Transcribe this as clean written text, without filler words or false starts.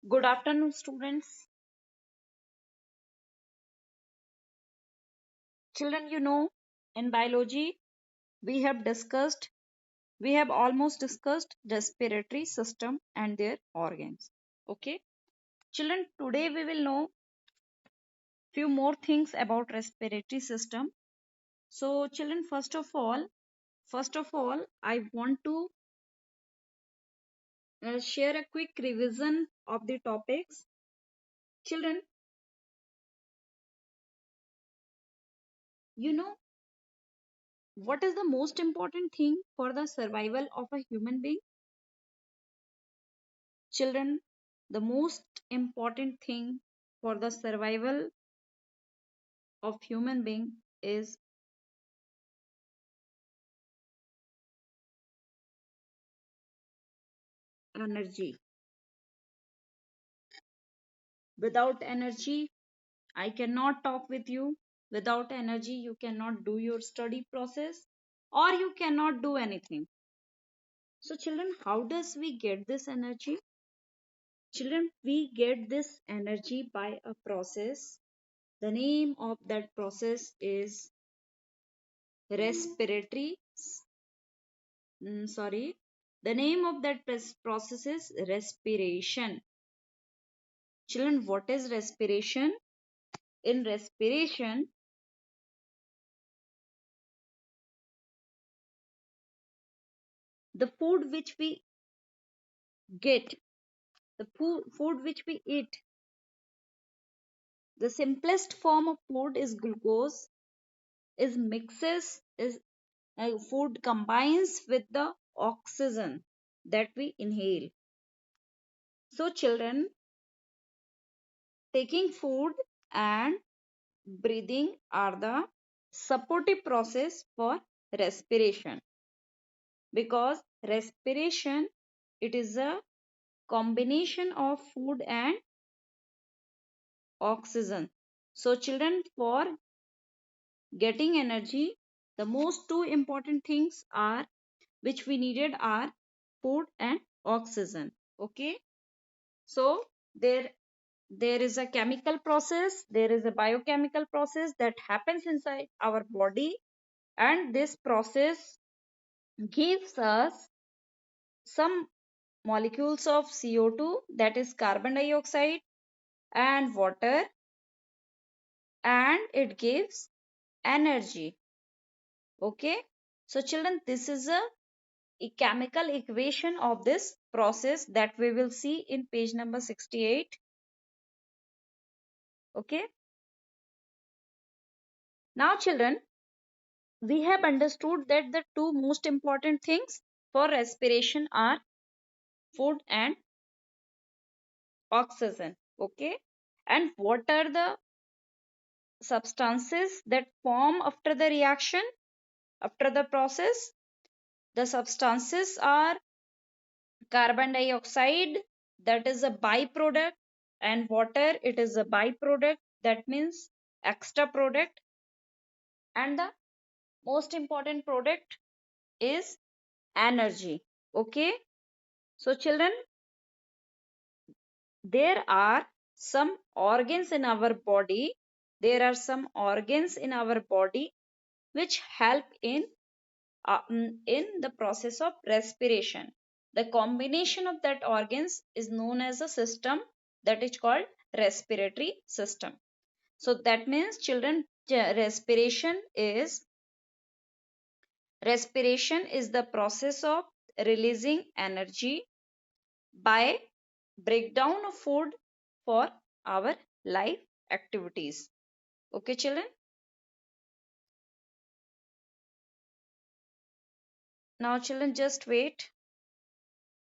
Good afternoon, students. Children, in biology, we have discussed, we have almost discussed respiratory system and their organs. Okay. Children, today we will know few more things about respiratory system. So, children, first of all, I want to share a quick revision of the topics. Children, you know what is the most important thing for the survival of a human being? Children, the most important thing for the survival of human being is energy. Without energy, I cannot talk with you. Without energy, you cannot do your study process or you cannot do anything. So, children, how does we get this energy? Children, we get this energy by a process. The name of that process is respiratory. Sorry. The name of that process is respiration. Children, what is respiration? In respiration, the food which we get, the food which we eat, the simplest form of food is glucose, is mixes, is food combines with the oxygen that we inhale. So, children, taking food and breathing are the supportive process for respiration, because respiration, it is a combination of food and oxygen. So, children, for getting energy, the most two important things are which we needed are food and oxygen. Okay. So there is a chemical process, there is a biochemical process that happens inside our body, and this process gives us some molecules of CO2, that is carbon dioxide, and water, and it gives energy. Okay. So, children, this is a chemical equation of this process that we will see in page number 68. Okay. Now, children, we have understood that the two most important things for respiration are food and oxygen. Okay. And what are the substances that form after the reaction, after the process? The substances are carbon dioxide, that is a byproduct, and water, it is a byproduct, that means extra product, and the most important product is energy. Okay. So, children, there are some organs in our body, there are some organs in our body which help in the process of respiration. The combination of that organs is known as a system that is called respiratory system. So that means, children, respiration is the process of releasing energy by breakdown of food for our life activities. Okay, children. Now, children, just wait.